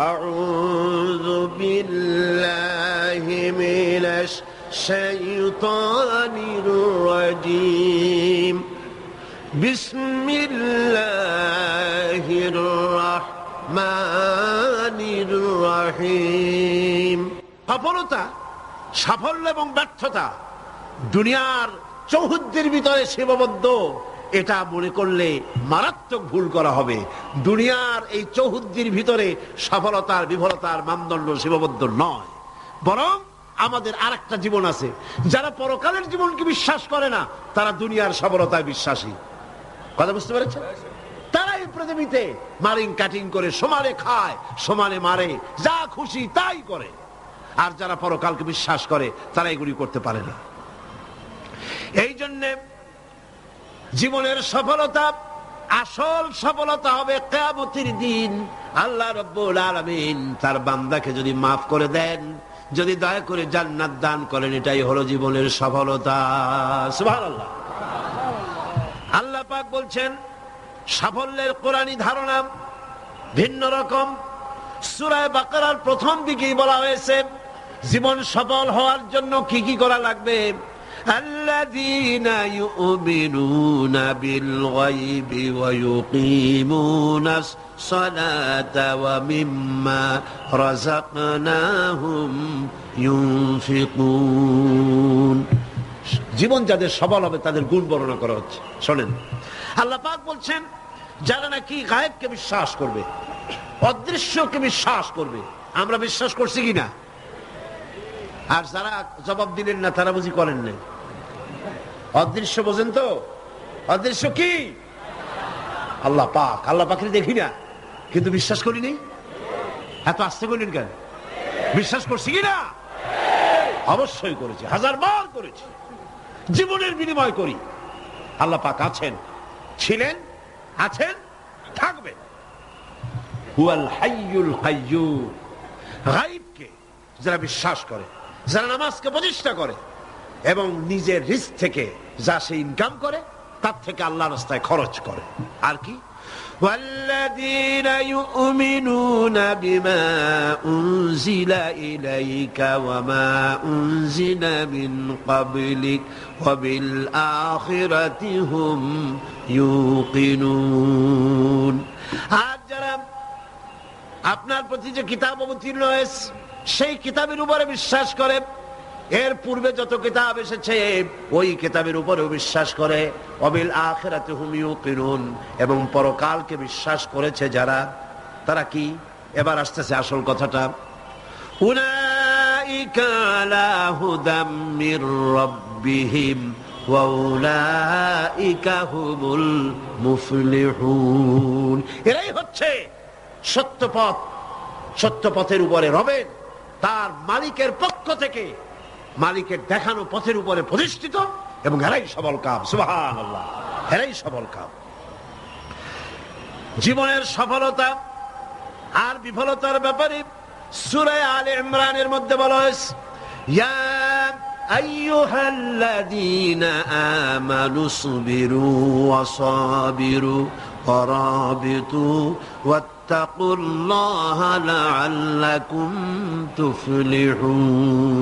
আউযু বিল্লাহি মিনাশ শাইতানির রাজীম বিসমিল্লাহির রাহমানির রহিম। সফলতা, সাফল্য এবং ব্যর্থতা দুনিয়ার চৌহদ্দির ভিতরে সীমাবদ্ধ, এটা মনে করলে মারাত্মক ভুল করা হবে। দুনিয়ার এই চৌহদ্দির ভিতরে সফলতার বিফলতার মানদণ্ড সীমাবদ্ধ নয়, বরং আমাদের আরেকটা জীবন আছে। যারা পরকালের জীবনকে বিশ্বাস করে না, তারা দুনিয়ার সফলতায় বিশ্বাসী। কথা বুঝতে পেরেছেন? তারা এই পৃথিবীতে মারিং কাটিং করে সমানে খায়, সমানে মারে, যা খুশি তাই করে। আর যারা পরকালকে বিশ্বাস করে তারা এগুলি করতে পারে না। এই জন্য জীবনের সফলতা, আসল সফলতা হবে কিয়ামতের দিন। আল্লাহ রাব্বুল আলামিন তার বান্দাকে যদি মাফ করে দেন, যদি দয়া করে জান্নাত দান করেন, এটাই হলো জীবনের সফলতা। সুবহানাল্লাহ। আল্লাহ পাক বলছেন সাফল্যের কোরআনী ধারণা ভিন্ন রকম। সূরা বাকারার প্রথম দিকেই বলা হয়েছে জীবন সফল হওয়ার জন্য কি কি করা লাগবে। আল্লাযীনা ইউমিনুনা বিল গায়বি ওয়া ইউকিমুনাস সালাতা ওয়া মিম্মা রাযাকনাহুম ইউনফিকুন। জীবন যাদের সফল হবে তাদের গুণ বর্ণনা করা হচ্ছে। শোনেন, আল্লাহ পাক বলছেন যারা নাকি গায়েবকে বিশ্বাস করবে, অদৃশ্যকে বিশ্বাস করবে। আমরা বিশ্বাস করছি কিনা? আর যারা জবাব দিলেন না তারা বুঝি করেন না। অদৃশ্য বোঝেন তো? অদৃশ্য কি? আল্লাহ পাক। আল্লাহ পাকের দেখি না কিন্তু বিশ্বাস করি নেই। এত আস্তে করলেন কেন? বিশ্বাস করছি কিনা? অবশ্যই করেছি, হাজারবার করেছি, জীবনের বিনিময় করি। আল্লাহ পাক আছেন, ছিলেন, আছেন, থাকবেন। হুয়াল হাইয়ুল কাইয়্যুম। গায়বকে যারা বিশ্বাস করে, যারা নামাজকে প্রতিষ্ঠা করে এবং নিজের রিস্ক থেকে যা সে ইনকাম করে তার থেকে আল্লাহর রাস্তায় খরচ করে। আর কি? والذين يؤمنون بما أنزل إليك وما أنزل من قبلك وبالآخرة هم يوقنون। আর যারা আপনার প্রতি যে কিতাব অবতীর্ণ হয়েছে সেই কিতাবের উপরে বিশ্বাস করে, এর পূর্বে যত কিতাব এসেছে ওই কিতাবের উপরেও বিশ্বাস করে। ওয়াবিল আখিরাতি হুম ইউকিনুন। এবং পরকালকে বিশ্বাস করেছে যারা, তারা কি? এবার আসতেছে আসল কথাটা। উলাইকা আলা হুদাম মির রাব্বিহিম ওয়া উলাইকা হুমুল মুফলিহুন। এরাই হচ্ছে সত্য পথ, সত্য পথের উপরে রবেন তার মালিকের পক্ষ থেকে, মালিকের দেখানো পথের উপরে প্রতিষ্ঠিত, এবং এরাই সফল কাম। সুবহানাল্লাহ। এরাই সফল কাম। জীবনের সফলতা আর বিফলতার ব্যাপারে সূরা আলে ইমরানের মধ্যে বলা হয়েছে, ইয়া আইয়ুহাল্লাযীনা আমানু সবিরু ওয়া সাবিরু ওয়া রাবিতু ওয়াত্তাকুল্লাহা লাআল্লাকুম তুফলিহুন।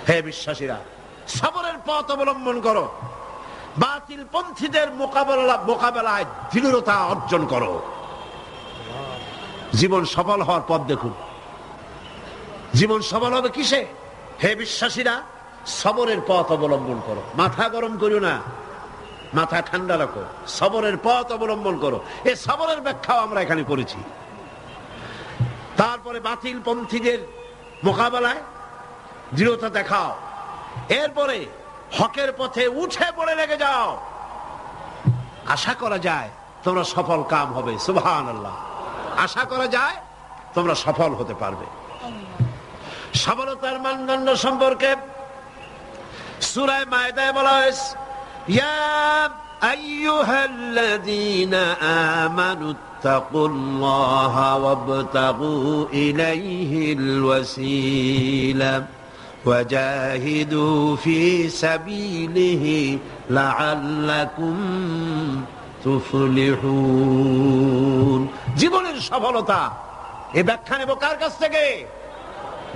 হে বিশ্বাসীরা, সবরের পথ অবলম্বন করো, বাতিল পন্থীদের মোকাবেলায় দৃঢ়তা অর্জন করো। জীবন সফল হওয়ার পথ দেখুন। জীবন সফল হবে কিসে? হে বিশ্বাসীরা, সবরের পথ অবলম্বন করো। মাথা গরম করো না, মাথা ঠান্ডা রাখো, সবরের পথ অবলম্বন করো। এই সবরের ব্যাখ্যাও আমরা এখানে করেছি। তারপরে বাতিল পন্থীদের মোকাবেলায় দৃঢ়তা দেখাও, এরপরে হকের পথে উঠে পড়ে লেগে যাও। আশা করা যায় তোমরা সফল কাম হবে। সুবহানাল্লাহ। আশা করা যায় তোমরা সফল হতে পারবে। সফলতার মানদণ্ড সম্পর্কে সূরা মায়েদায় বলা হয়েছে, ইয়া আইয়ুহাল্লাযীনা আমানুত্তাকুল্লাহা ওয়াবতাগু ইলাইহিল ওয়াসিলা ওয়াজাহিদু ফি সাবিলিহি লাআল্লাকুম তুফলিহুন। জীবনের সফলতা এ ব্যাখ্যা নেব কার কাছ থেকে?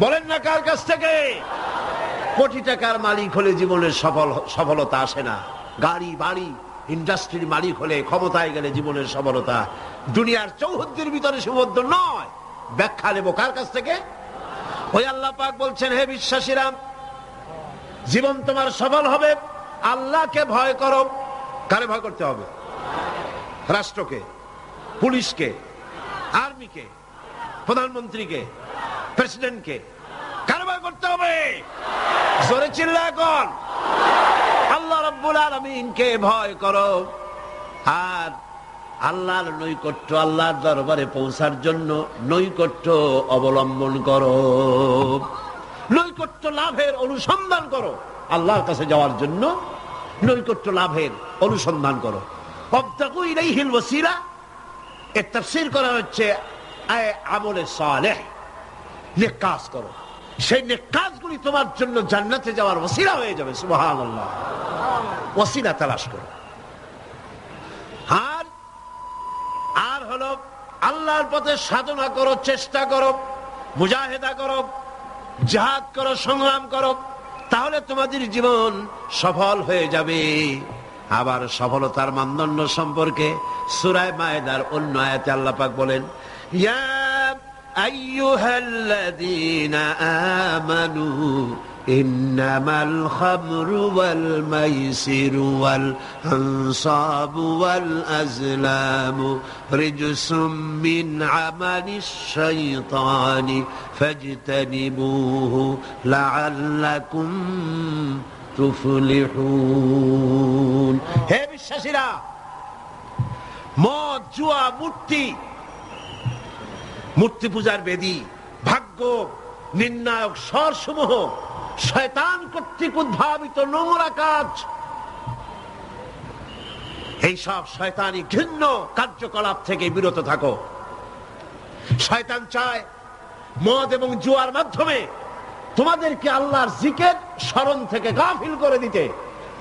বলেন না কার কাছ থেকে? কোটি টাকার মালিক হলে জীবনের সফলতা আসে না। গাড়ি বাড়ি ইন্ডাস্ট্রির মালিক হলে, ক্ষমতায় গেলে জীবনের সফলতা। দুনিয়ার চৌহদ্দির ভিতরে সীমাবদ্ধ নয়। ব্যাখ্যা নেব কার কাছ থেকে? ওই আল্লাহ পাক বলছেন, হে বিশ্বাসীরা, জীবন তোমার সফল হবে আল্লাহকে ভয় করো। কারে ভয় করতে হবে? রাষ্ট্রকে, পুলিশকে, আর্মিকে, প্রধানমন্ত্রীকে, প্রেসিডেন্টকে? কারে ভয় করতে হবে? জোরে চিল্লা এখন। আল্লাহ রাব্বুল আলামিনকে ভয় করো। আর আল্লাহর নৈকট্য, আল্লাহর দরবারে পৌঁছার জন্য নৈকট্য অবলম্বন করো। নৈকট্য লাভের অনুসন্ধান করো। আল্লাহর কাছে যাওয়ার জন্য নৈকট্য লাভের অনুসন্ধান করো। ওয়াবতাগু ইলাইহিল ওয়াসিলা, এর তাফসীর করা হচ্ছে আমলে সালেহ, নেক কাজ করো। সেই নেক কাজগুলি তোমার জন্য জান্নাতে যাওয়ার ওয়াসিলা হয়ে যাবে। সুবহানাল্লাহ। ওয়াসিলা তালাশ করো। আর হলো আল্লাহর পথে সাধনা করো, চেষ্টা করো, মুজাহিদা করো, জিহাদ করো, সংগ্রাম করো। তাহলে তোমাদের জীবন সফল হয়ে যাবে। আবার সফলতার মানদণ্ড সম্পর্কে সূরা মায়েদার অন্য আয়াতে আল্লাহ পাক বলেন, ইয়া আইয়ুহাল্লাযীনা আমানু ইন্নামাল খামরু ওয়াল মাইসিরু ওয়াল আনসাবু ওয়াল আজলামু রিজসুম মিন আমালিশ শাইতানি ফাজতানিবুহু লাআল্লাকুম তুফলিহুন। হে বিশ্বাসীরা, মদ, জুয়া, মূর্তি পূজার বেদী, ভাগ্য নির্ণায়ক স্বরসমূহ শয়তান কর্তৃক উদ্ভাবিত নোংরা কাজ। এই সব শয়তানি ঘৃণ্য কার্যকলাপ থেকে বিরত থাকো। শয়তান চায় মদ এবং জুয়ার মাধ্যমে তোমাদেরকে আল্লাহর জিকির স্মরণ থেকে গাফিল করে দিতে,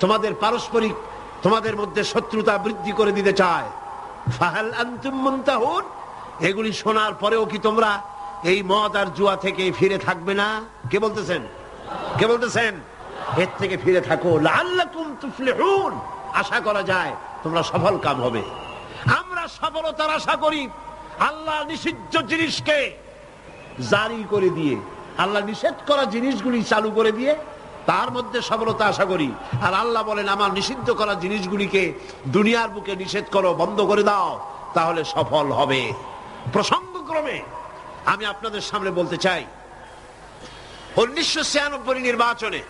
তোমাদের পারস্পরিক, তোমাদের মধ্যে শত্রুতা বৃদ্ধি করে দিতে চায়। ফাহাল আনতুম মুনতাহুন, এগুলি শোনার পরেও কি তোমরা এই মদ আর জুয়া থেকে ফিরে থাকবে না? কে বলতেছেন? কে বলতেছেন? এর থেকে ফিরে থাকো। লাআল্লাকুম তুফলিহুন, আশা করা যায় তোমরা সফল কাম হবে। আমরা সফলতার আশা করি আল্লাহ নিষিদ্ধ জিনিসকে জারি করে দিয়ে, আল্লাহ নিষেধ করা জিনিসগুলি চালু করে দিয়ে তার মধ্যে সফলতা আশা করি। আর আল্লাহ বলেন, আমার নিষিদ্ধ করা জিনিসগুলিকে দুনিয়ার বুকে নিষেধ করো, বন্ধ করে দাও, তাহলে সফল হবে। প্রসঙ্গক্রমে আমি আপনাদের সামনে বলতে চাই, 1996 নির্বাচনে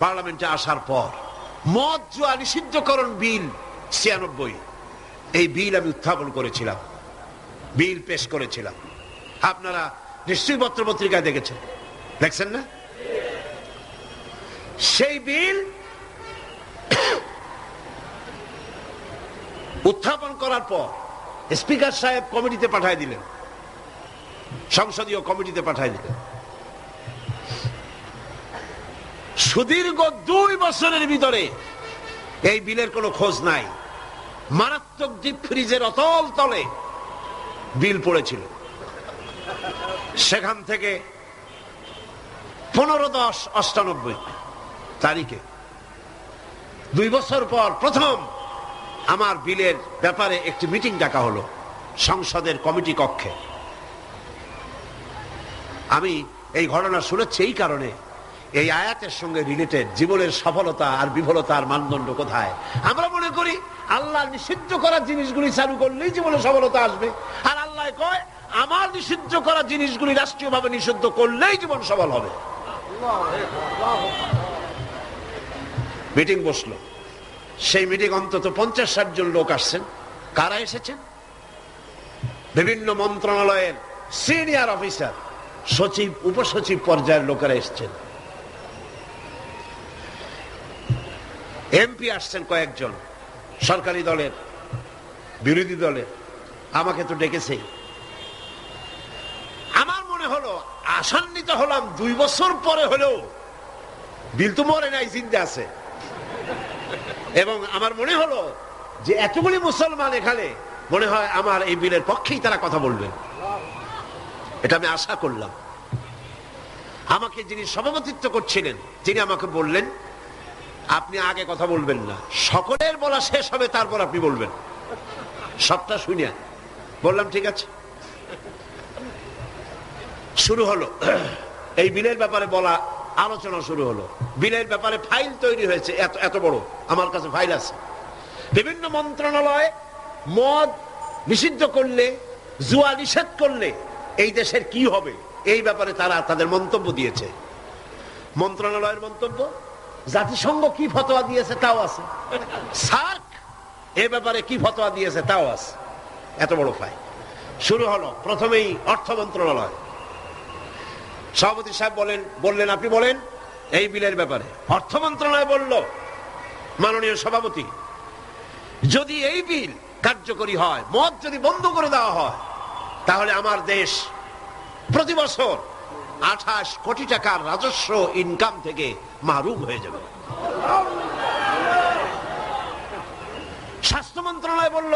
পার্লামেন্টে আসার পর মদ জুয়া নিষিদ্ধকরণ বিল 96, এই বিল আমি উত্থাপন করেছিলাম, বিল পেশ করেছিলাম। আপনারা নিশ্চয়ই পত্র পত্রিকায় দেখেছেন, দেখছেন না? সেই বিল উত্থাপন করার পর স্পিকার সাহেব কমিটিতে পাঠায় দিলেন, সংসদীয় কমিটিতে পাঠায় দিলেন। সুদীর্ঘ 2 বছরের ভিতরে এই বিলের কোনো খোঁজ নাই। মারাত্মক ডিপ ফ্রিজের অতল তলে বিল পড়েছিল। সেখান থেকে 15/10/98 তারিখে 2 বছর পর প্রথম আমার বিলের ব্যাপারে একটি মিটিং ডাকা হলো সংসদের কমিটি কক্ষে। আমি এই ঘটনা শুনেছি এই কারণে, এই আয়াতের সঙ্গে রিলেটেড জীবনের সফলতা আর বিফলতার মানদণ্ড কোথায়। আমরা মনে করি আল্লাহ নিষিদ্ধ করা জিনিসগুলি চালু করলেই জীবনে সফলতা আসবে, আর আল্লাহ কয় আমার নিষিদ্ধ করা জিনিসগুলি রাষ্ট্রীয়ভাবে নিষিদ্ধ করলেই জীবন সফল হবে। মিটিং বসলো, সেই মিটিং অন্তত 50-60 জন লোক আসছেন। কারা এসেছেন? বিভিন্ন মন্ত্রণালয়ের সিনিয়র অফিসার, সচিব, উপসচিব পর্যায়ের লোকেরা এসছেন। এমপি আসছেন কয়েকজন, সরকারি দলের, বিরোধী দলের। আমাকে তো ডেকেছেই। আমার মনে হলো, আশান্বিত হলাম, 2 বছর পরে হলেও বিল তো মরে নাই, জিন্দা আছে। এবং আমার মনে হলো যে এতগুলি মুসলমান এখানে মনে হয় আমার এই বিলের পক্ষেই তারা কথা বলবেন, এটা আমি আশা করলাম। আমাকে যিনি সভাপতিত্ব করছিলেন তিনি আমাকে বললেন, আপনি আগে কথা বলবেন না, সকলের বলা শেষ হবে তারপর আপনি বলবেন। সবটা শুনিয়া বললাম ঠিক আছে। শুরু হলো এই বিলের ব্যাপারে বলা, আলোচনা শুরু হলো। বিলের ব্যাপারে ফাইল তৈরি হয়েছে, এত এত বড়, আমার কাছে ফাইল আছে। বিভিন্ন মন্ত্রণালয় মদ নিষিদ্ধ করলে, জুয়া নিষেধ করলে এই দেশের কি হবে এই ব্যাপারে তারা তাদের মন্তব্য দিয়েছে। মন্ত্রণালয়ের মন্তব্য, জাতিসংঘ কি ফতোয়া দিয়েছে তাও আছে, সার্ক এ ব্যাপারে কি ফতোয়া দিয়েছে তাও আছে। এত বড় ফাইল। শুরু হলো প্রথমেই অর্থ মন্ত্রণালয়। সভাপতি সাহেব বললেন আপনি বলেন এই বিলের ব্যাপারে। অর্থ মন্ত্রণালয় বলল, মাননীয় সভাপতি, যদি এই বিল কার্যকরী হয়, মদ যদি বন্ধ করে দেওয়া হয়, তাহলে আমার দেশ প্রতি বছর 28 কোটি টাকার রাজস্ব ইনকাম থেকে মাহরুম হয়ে যাবে। স্বাস্থ্য মন্ত্রণালয় বলল,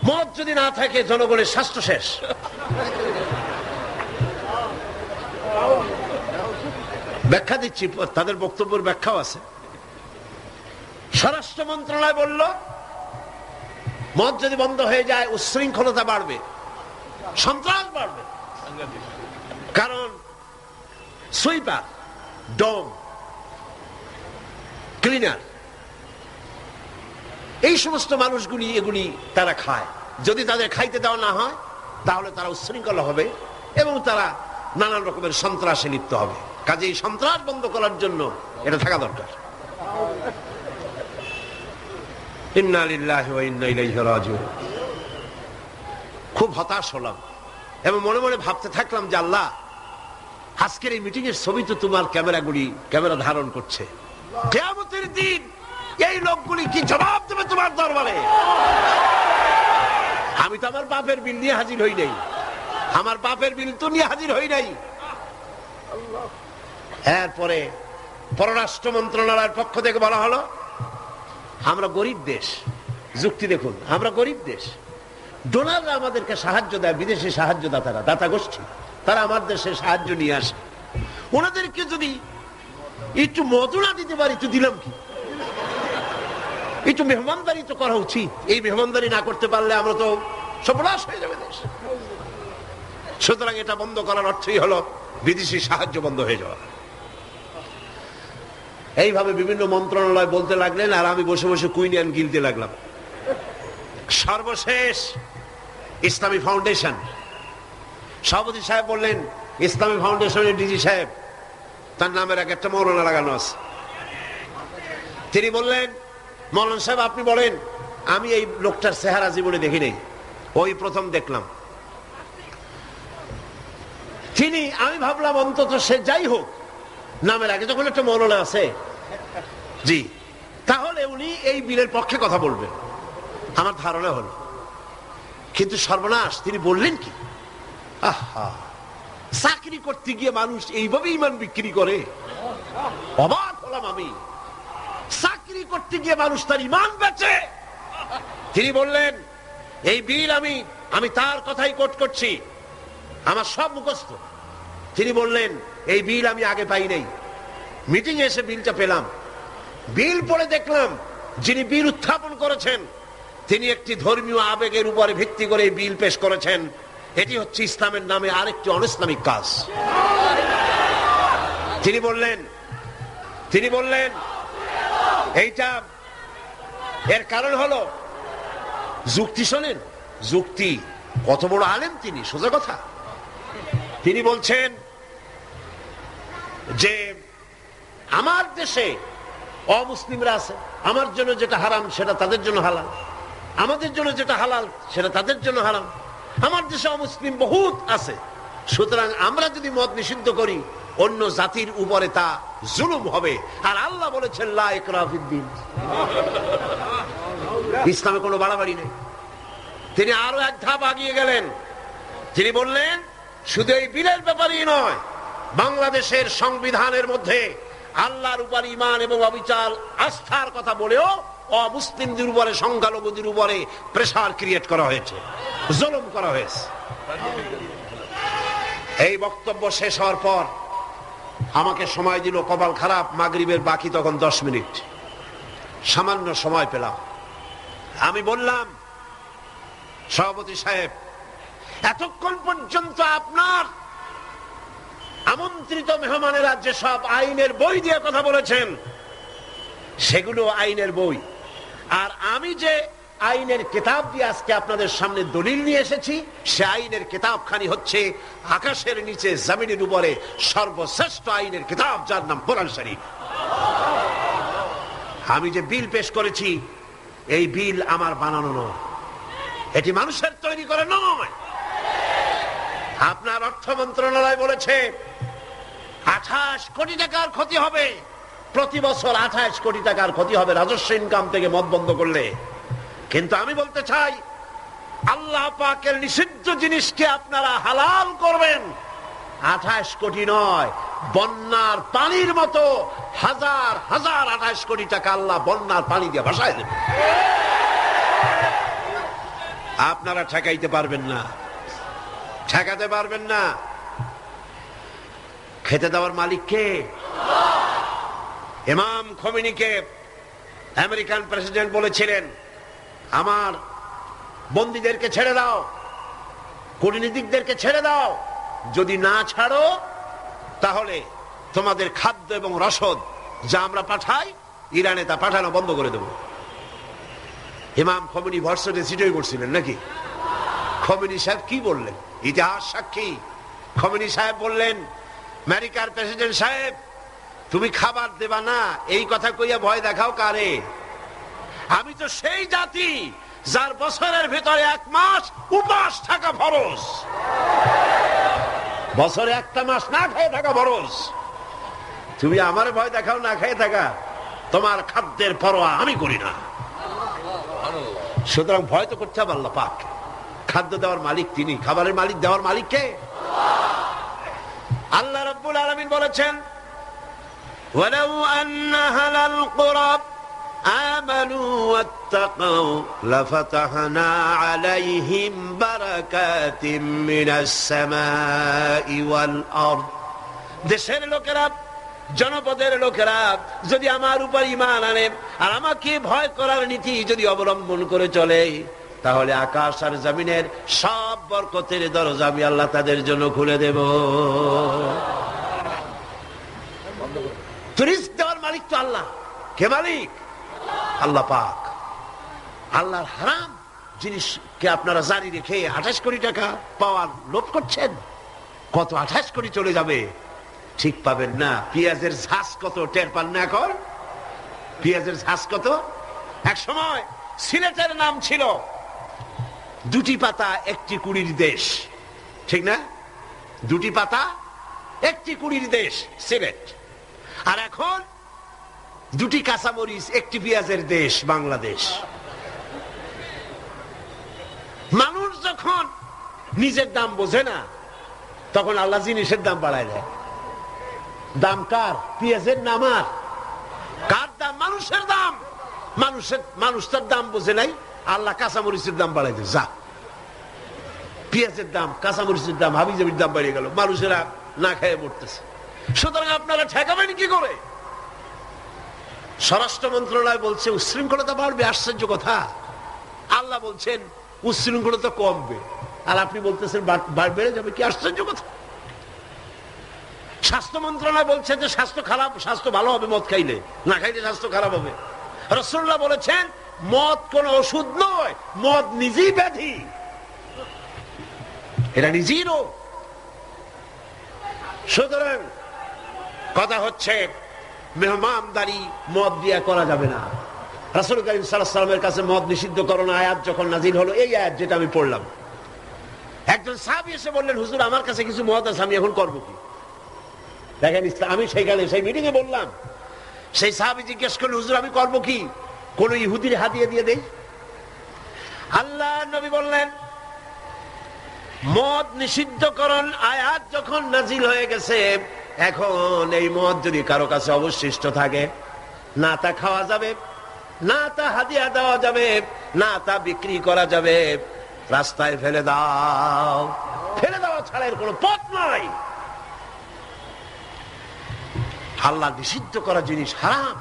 মদ যদি না থাকে জনগণের স্বাস্থ্য শেষ। ব্যাখ্যা দিচ্ছি, তাদের বক্তব্যের ব্যাখ্যাও আছে। স্বরাষ্ট্র মন্ত্রণালয় বলল, মদ যদি বন্ধ হয়ে যায় উচ্ছৃঙ্খলতা বাড়বে, সন্ত্রাস বাড়বে। কারণ সুইপার, ডম, ক্লিনার, এই সমস্ত মানুষগুলি এগুলি তারা খায়। যদি তাদের খাইতে দেওয়া না হয় তাহলে তারা উচ্ছৃঙ্খল হবে এবং তারা নানান রকমের সন্ত্রাসে লিপ্ত হবে। কাজেই সন্ত্রাস বন্ধ করার জন্য এটা থাকা দরকার। ইন্না লিল্লাহি ওয়া ইন্না ইলাইহি রাজিউন। খুব হতাশ হলাম এবং মনে মনে ভাবতে থাকলাম যে আল্লাহ, আজকের এই মিটিং এর ছবি তো তোমার ক্যামেরা ধারণ করছে। কিয়ামতের দিন এই লোকগুলি কি জবাব দেবে তোমার দরবারে? আমি তো আমার বাপের বিল নিয়ে হাজির হই নাই, আমার বাপের বিল তো নিয়ে হাজির হই নাই। এরপরে পররাষ্ট্র মন্ত্রণালয়ের পক্ষ থেকে বলা হলো, আমরা গরিব দেশ। যুক্তি দেখুন, আমরা গরিব দেশ, ডোনাররা আমাদেরকে সাহায্য দেয়, বিদেশি সাহায্যদাতারা, দাতা গোষ্ঠী, তারা আমার দেশে সাহায্য নিয়ে আসে। ওনাদেরকে যদি একটু মদু না দিতে পারি তো দিলাম কি? একটু মেহমানদারি তো করা উচিত। এই মেহমানদারি না করতে পারলে আমরা তো সর্বনাশ হয়ে যাবে দেশ। সুতরাং এটা বন্ধ করার অর্থই হলো বিদেশি সাহায্য বন্ধ হয়ে যাওয়া। এইভাবে বিভিন্ন মন্ত্রণালয় বলতে লাগলেন আর আমি বসে বসে কুইনিয়ান গিলতে লাগলাম। সর্বশেষ ইসলামী ফাউন্ডেশন, সভাপতি সাহেব বললেন, ইসলামী ফাউন্ডেশনের ডিজি সাহেব, তার নামের একটা মৌলানা লাগানো আছে। তিনি বললেন, মৌলানা সাহেব আপনি বলেন। আমি এই লোকটার চেহারা জীবনে দেখি নাই, ওই প্রথম দেখলাম। আমি ভাবলাম অন্তত সে যাই হোক, নামের আগে যখন একটা মৌলানা আছে, জি, তাহলে উনি এই বিলের পক্ষে কথা বলবেন, আমার ধারণা হলো। কিন্তু সর্বনাশ, তিনি বললেন কি, আহা, চাকরি করতে গিয়ে মানুষ এইভাবে ইমান বিক্রি করে? অবাক হলাম আমি। চাকরি করতে গিয়ে মানুষ তার ইমান বেচে। তিনি বললেন, এই বিল আমি তার কথাই কোট করছি, আমার সব মুখস্থ। তিনি বললেন, এই বিল আমি আগে পাই নাই, মিটিং এসে বিলটা পেলাম। বিল পড়ে দেখলাম যিনি বিল উত্থাপন করেছেন তিনি একটি ধর্মীয় আবেগের উপরে ভিত্তি করে বিল পেশ করেছেন। এটি হচ্ছে ইসলামের নামে আরেকটি অনইসলামিক কাজ। তিনি বললেন এইটা, এর কারণ হলো যুক্তি। শোনেন, যুক্তি, কত বড় আলেম তিনি, সোজা কথা। তিনি বলছেন যে আমার দেশে অমুসলিমরা আছে, আমার জন্য যেটা হারাম সেটা তাদের জন্য হালাল, আমাদের জন্য যেটা হালাল সেটা তাদের জন্য হারাম। আমার দেশে অমুসলিম বহুত আছে, সুতরাং আমরা যদি মদ নিষিদ্ধ করি অন্য জাতির উপরে তা জুলুম হবে। আর আল্লাহ বলেছেন লা ইকরাহা ফিদ্দীন, ইসলামে কোনো বাড়াবাড়ি নেই। তিনি আরো এক ধাপ এগিয়ে গেলেন। তিনি বললেন, শুধু এই বিলের ব্যাপারেই নয়, বাংলাদেশের সংবিধানের মধ্যে আল্লাহর উপর ঈমান এবং অবিচল আস্থার কথা বলেও অমুসলিমদের উপরে, সংখ্যালঘুদের উপরে প্রেসার ক্রিয়েট করা হয়েছে, জুলুম করা হয়েছে। এই বক্তব্য শেষ হওয়ার পর আমাকে সময় দিল, কপাল খারাপ, মাগরিবের বাকি তখন 10 মিনিট, সামান্য সময় পেলাম। আমি বললাম, সভাপতি সাহেব, এতক্ষণ পর্যন্ত আপনার আমন্ত্রিত মেহমানেরা যেসব আইনের বই দিয়ে কথা বলেছেন সেগুলো আইনের বই, আর আমি যে আইনের কিতাব দিয়ে আজকে আপনাদের সামনে দলিল নিয়ে এসেছি সে আইনের কিতাবখানি হচ্ছে আকাশের নিচে জমিনের উপরে সর্বশ্রেষ্ঠ আইনের কিতাব, যার নাম কোরআন শরীফ। আমি যে বিল পেশ করেছি এই বিল আমার বানানো নয়, এটি মানুষের তৈরি করে নয়। আপনার অর্থ মন্ত্রণালয় বলেছে 28 কোটি টাকার ক্ষতি হবে, প্রতি বছর 28 কোটি টাকার ক্ষতি হবে রাজস্ব ইনকাম থেকে মদ বন্ধ করলে। কিন্তু আমি বলতে চাই, আল্লাহ পাকের নিষিদ্ধ জিনিসকে আপনারা হালাল করবেন, 28 কোটি নয়, বন্যার পানির মতো হাজার হাজার 28 কোটি টাকা আল্লাহ বন্যার পানি দিয়ে ভাসায় দেবে। আপনারা ঠেকাইতে পারবেন না, ঠেকাতে পারবেন না। খেতে দেওয়ার মালিক কে? ইমাম খোমেনিকে আমেরিকান প্রেসিডেন্ট বলেছিলেন, আমার বন্দীদেরকে ছেড়ে দাও, কূটনীতিকদেরকে ছেড়ে দাও, যদি না ছাড়ো তাহলে তোমাদের খাদ্য এবং রসদ যা আমরা পাঠাই ইরানে তা পাঠানো বন্ধ করে দেব। ইমাম খোমেনি ভর্সনে সিটই করছিলেন নাকি? খোমেনি সাহেব কি বললেন? ইতিহাস সাক্ষী। খোমেনি সাহেব বললেন, আমেরিকার প্রেসিডেন্ট সাহেব, তুমি খাবার দেবা না এই কথা কইয়া ভয় দেখাও কারে? আমি তো সেই জাতি যার বছরের ভেতরে 1 মাস উপাস থাকা ফরজ, বছরে 1টা মাস না খেয়ে থাকা ফরজ। তুমি আমার ভয় দেখাও না খেয়ে থাকা, তোমার খাদ্যের পরোয়া আমি করি না। সুতরাং ভয় তো করতে হবে আল্লাহ পাক। খাদ্য দেওয়ার মালিক তিনি, খাবারের মালিক দেওয়ার মালিক কে? আল্লাহ রাব্বুল আলামিন বলেছেন, ওয়ালাউ আন্না আহলাল কুরা আমানু ওয়াত্তাকাউ লাফাতাহনা আলাইহিম বারাকাতিম মিনাস সামাই ওয়াল আরদ। দেশের লোকেরা, জনপদের লোকেরা যদি আমার উপর ঈমান আনে আর আমাকে ভয় করার নীতি যদি অবলম্বন করে চলে, তাহলে আকাশ আর জমিনের সব বরকতের দরজা আমি আল্লাহ তাদের জন্য খুলে দেব। রিজক দেওয়ার মালিক তো আল্লাহ। কে মালিক? আল্লাহ পাক। আল্লাহর হারাম জিনিসকে আপনারা জারি রেখে 28 কোটি টাকা পাওয়ার লোভ করছেন। কত 28 কোটি চলে যাবে ঠিক পাবেন না। পেঁয়াজের ঝাঁস কত টের পান না এখন? পেঁয়াজের ঝাঁস কত? এক সময় সিলেটের নাম ছিল 2টি পাতা 1টি কুড়ির দেশ, ঠিক না? 2টি পাতা 1টি কুড়ির দেশ সিলেট। আর এখন 2টি কাঁচামরিচ 1টি পেঁয়াজের দেশ বাংলাদেশ। মানুষ যখন নিজের দাম বোঝে না তখন আল্লাহ জিনিসের দাম বাড়ায় দেয়। দাম কার? পেঁয়াজের নাম। আর কার দাম? মানুষের দাম। মানুষ তার দাম বোঝে নাই, আল্লাহ কাঁচামরিচের দাম বাড়াই দেয়। যা, পেঁয়াজের দাম, কাঁচামরিচের দাম, হাবিজাবির দাম বেড়ে গেল, মানুষেরা না খেয়ে মরতেছে। সুতরাং আপনারা ঠেকাবেন কি করে? স্বরাষ্ট্র মন্ত্রণালয় বলছে উচ্ছৃঙ্খলতা বাড়বে। আশ্চর্য কথা। আল্লাহ বলছেন উচ্ছৃঙ্খলতা কমবে, আর আপনি বলতেছেন বেড়ে যাবে। কি আশ্চর্য কথা। স্বাস্থ্য মন্ত্রণালয় বলছে যে স্বাস্থ্য খারাপ, স্বাস্থ্য ভালো হবে মদ খাইলে, না খাইলে স্বাস্থ্য খারাপ হবে। রাসূলুল্লাহ বলেছেন মদ কোন ওষুধ নয়, মদ নিজেই ব্যাধি, এটা নিজেই রোগ। সুতরাং কথা হচ্ছে মেহমানদারি মদ দিয়া করা যাবে না। রাসূল কারীম সাল্লাল্লাহু আলাইহি ওয়াসাল্লামের কাছে মদ নিষিদ্ধকরণ আয়াত যখন নাজিল হলো, এই আয়াত যেটা আমি পড়লাম, একজন সাহাবী এসে বললেন, হুজুর আমার কাছে কিছু মদ আছে, আমি এখন করবো কি? দেখেন, আমি সেইখানে সেই মিটিং এ বললাম, সেই সাহাবী জিজ্ঞেস করলেন, হুজুর আমি করবো কি? কোন ইহুদির হাদিয়া দিয়ে দেই? আল্লাহ নবী বললেন, মদ নিষিদ্ধকরণ আয়াত যখন নাজিল হয়ে গেছে, এখন এই মদ যদি কারো কাছে অবশিষ্ট থাকে, না তা খাওয়া যাবে, না তা হাদিয়া দেওয়া যাবে, না তা বিক্রি করা যাবে। রাস্তায় ফেলে দাও, ফেলে দেওয়া ছাড়া এর কোনো পথ নাই। আল্লাহ নিষিদ্ধ করা জিনিস হারাম,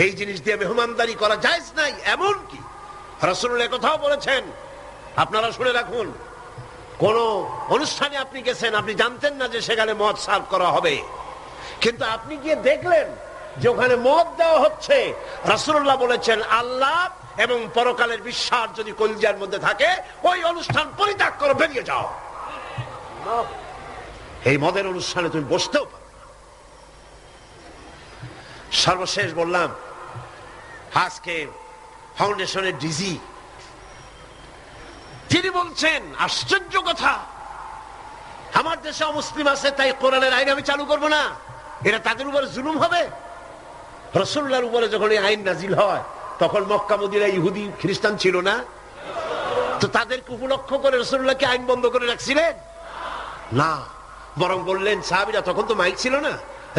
এই জিনিস দিয়ে মেহমানদারি করা জায়েজ নাই। এমন কি রাসূলুল্লাহ কথাও বলেছেন, আপনারা শুনে রাখুন, কোন অনুষ্ঠানে আপনি গেছেন, আপনি জানতেন না যে সেখানে মদ সার্ভ করা হবে, কিন্তু আপনি গিয়ে দেখলেন যে ওখানে মদ দেওয়া হচ্ছে। রাসূলুল্লাহ বলেছেন, আল্লাহ এবং পরকালের বিশ্বাস যদি কলিজার মধ্যে থাকে, ওই অনুষ্ঠান পরিত্যাগ করে বেরিয়ে যাও। এই মদের অনুষ্ঠানে তুমি বসতেও পারো। সর্বশেষ বললাম, আজকে ফাউন্ডেশনের ডিজি তিনি বলছেন আশ্চর্য কথা, আমার দেশে মুসলিম আছে তাই কোরআনের আইন আমি চালু করব না, এটা তাদের উপরে জুলুম হবে। রাসূলুল্লাহর উপরে যখন এই আইন নাজিল হয়, তখন মক্কা মদিনায় ইহুদি খ্রিস্টান ছিল না, তো তাদেরকে উপলক্ষ্য করে রাসূলুল্লাহ কি আইন বন্ধ করে রাখছিলেন? না, বরং বললেন সাহাবীরা, তখন তো মাইক ছিল না,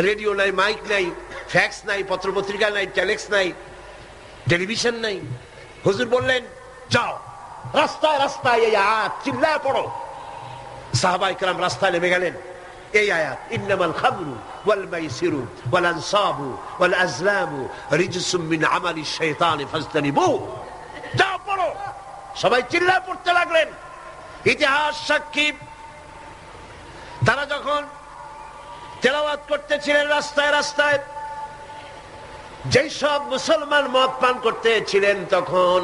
রেডিও নাই, মাইক নাই, ফ্যাক্স নাই, পত্রপত্রিকা নাই, টেলেক্স নাই, টেলিভিশন নাই। হুজুর বললেন, যাও রাস্তায় রাস্তায় এই আয়াত চিল্লায় পড়ো। সাহাবায়ে কেরাম রাস্তায় নেমে গেলেন। এই আয়াত, ইন্নামাল খামরু ওয়াল মাইসিরু ওয়াল আনসাবু ওয়াল আজলামু রিজসুম মিন আমালিশ শাইতানি ফাজতানিবু। যাও পড়ো। সবাই চিল্লায় পড়তে লাগলেন। ইতিহাস সাক্ষী, তারা যখন তেলাওয়াত করতেছিলেন রাস্তায় রাস্তায়, যেই সব মুসলমান মদ পান করতেছিলেন, তখন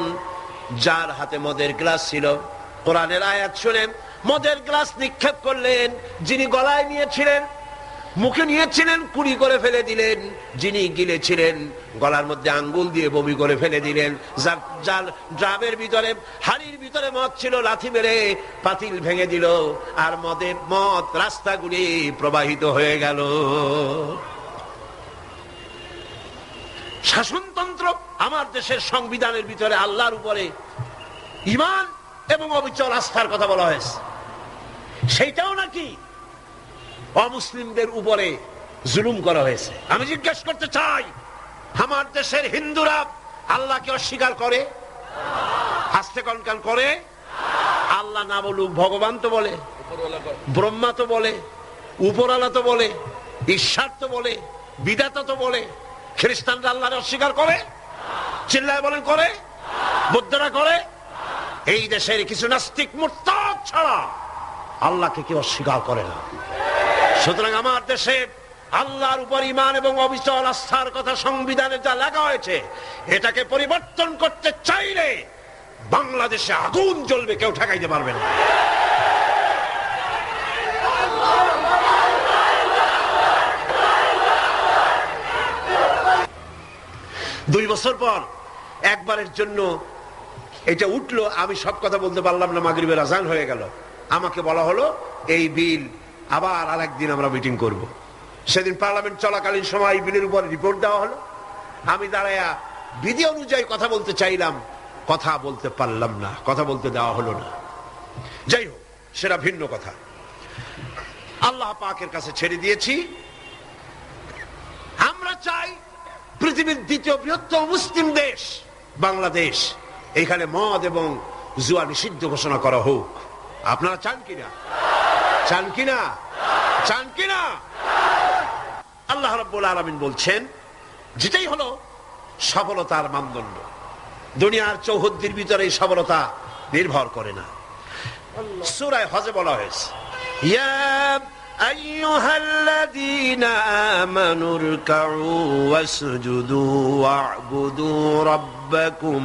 যার হাতে মদের গ্লাস ছিল, কোরআনের আয়াত শুনে মদের গ্লাস নিক্ষেপ করলেন। যিনি গলায় নিয়েছিলেন, মুখে নিয়েছিলেন, কুড়ি করে ফেলে দিলেন। যিনি গিলেছিলেন, গলার মধ্যে আঙ্গুল দিয়ে বমি করে ফেলে দিলেন। যার ড্রামের ভিতরে, হাড়ির ভিতরে মদ ছিল, লাথি মেরে পাতিল ভেঙে দিল, আর মদ রাস্তাগুলি প্রবাহিত হয়ে গেল। শাসনতন্ত্র, আমার দেশের সংবিধানের ভিতরে আল্লাহর উপরে ঈমান এবং অবিচল আস্থার কথা বলা হয়েছে, সেইটাও নাকি অমুসলিমদের উপরে জুলুম করা হয়েছে। আমি জিজ্ঞেস করতে চাই, আমার দেশের হিন্দুরা আল্লাহকে অস্বীকার করে? আস্তে কনকান করে? আল্লাহ না বলুক, ভগবান তো বলে, ব্রহ্মা তো বলে, উপরওয়ালা তো বলে, ঈশ্বর তো বলে, বিধাতা তো বলে। খ্রিস্টানরা আল্লাহকে অস্বীকার করে? চিল্লায় বলেন করে? বৌদ্ধরা করে? এই দেশের কিছু নাস্তিক মুরতাদ ছাড়া আল্লাহকে কেউ অস্বীকার করে না। সুতরাং আমার দেশে আল্লাহর উপর ঈমান এবং অবিচল আস্থার কথা সংবিধানে যা লেখা হয়েছে, এটাকে পরিবর্তন করতে চাইলে বাংলাদেশে আগুন জ্বলবে, কেউ ঠেকাইতে পারবে না। দুই বছর পর একবারের জন্য এটা উঠলো, আমি সব কথা বলতে পারলাম না, মাগরিবের আজান হয়ে গেল। আমাকে বলা হলো এই বিল আবার আরেকদিন আমরা মিটিং করব। সেদিন পার্লামেন্ট চলাকালীন সময় এই বিলের উপর রিপোর্ট দেওয়া হলো। আমি দাঁড়ায়া বিধি অনুযায়ী কথা বলতে চাইলাম, কথা বলতে পারলাম না, কথা বলতে দেওয়া হলো না। যাই হোক, সেটা ভিন্ন কথা। আল্লাহ পাকের কাছে ছেড়ে দিয়েছি। আমরা চাই পৃথিবীর দ্বিতীয় বৃহত্তম মুসলিম দেশ বাংলাদেশ, এখানে মদ এবং জুয়া নিষিদ্ধ ঘোষণা করা হোক। আপনারা চান কিনা? চান কিনা? চান কিনা? আল্লাহ রাব্বুল আলামিন বলছেন, যেটাই হলো সফলতার মানদণ্ড, দুনিয়ার চৌহদ্দির ভিতরে এই সফলতা নির্ভর করে না। সূরা হজে বলা হয়েছে, ইয়া আইয়ুহাল্লাযীনা আমানু রুকউ ওয়াসজুদু ওয়া'বুদু রাব্বাকুম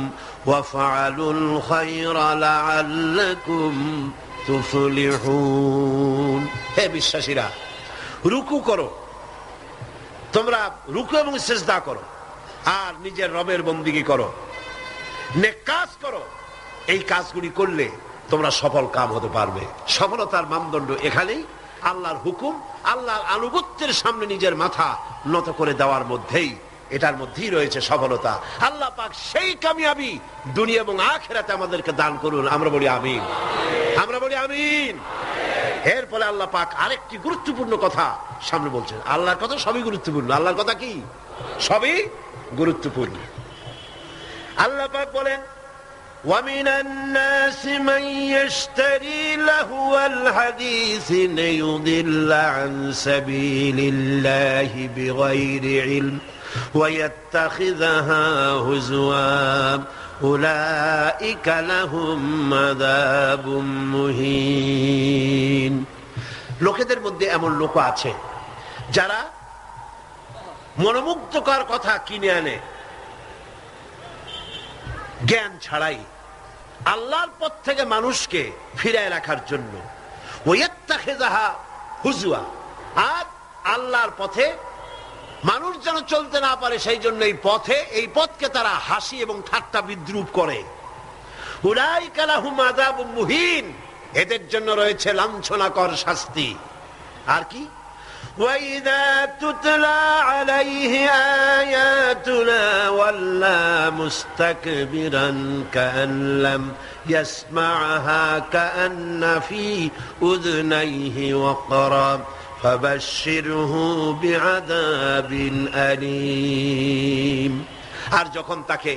ওয়াফআলুল খায়রা লাআল্লাকুম তুফলিহুন। হে বিশ্বাসীরা, রুকু করো, তোমরা রুকু এবং সিজদা করো, আর নিজের রবের বন্দেগী করো, নেক কাজ করো। এই কাজগুলি করলে তোমরা সফল কাম হতে পারবে। সফলতার মানদণ্ড এখানেই আল্লাহর হুকুম, আল্লাহর আনুগত্যের সামনে নিজের মাথা নত করে দেওয়ার মধ্যেই, এটার মধ্যেই রয়েছে সফলতা। আল্লাহ পাক সেই কামিয়াবি দুনিয়া এবং আখিরাতে আমাদেরকে দান করুন। আমরা বলি আমিন, আমরা বলি আমিন। এর ফলে আল্লাহ পাক আরেকটি গুরুত্বপূর্ণ কথা সামনে বলছেন। আল্লাহর কথা সবই গুরুত্বপূর্ণ, আল্লাহর কথা কি সবই গুরুত্বপূর্ণ। আল্লাহ পাক বলেন, وَمِنَ النَّاسِ مَن يَشْتَرِي لَهْوَ الْحَدِيثِ لِيُضِلَّ عَن سَبِيلِ اللَّهِ بِغَيْرِ عِلْمٍ وَيَتَّخِذَهَا هُزُوًا أُولَئِكَ لَهُمْ عَذَابٌ مُهِينٌ। লোকেদের মধ্যে এমন লোক আছে যারা মনোমুগ্ধকর কথা কিনে আনে জ্ঞান ছাড়াই, আল্লাহর পথ থেকে মানুষকে ফিরায় রাখার জন্য। ওয়াত্তাখিযাহা হুজুয়া, আর আল্লাহর পথে মানুষ যেন চলতে না পারে সেই জন্য এই পথকে তারা হাসি এবং ঠাট্টা বিদ্রুপ করে। উলাইকা লাহুম আযাবুম মুহিন, এদের জন্য রয়েছে লাঞ্ছনাকর শাস্তি। আর কি, وَإِذَا تُتْلَى عَلَيْهِ آيَاتُنَا وَلَّى مُسْتَكْبِرًا كَأَنْ لَمْ يَسْمَعْهَا كَأَنَّ فِي أُذُنَيْهِ وَقْرًا فَبَشِّرْهُ بِعَذَابٍ أَلِيمٍ। আর যখন তাকে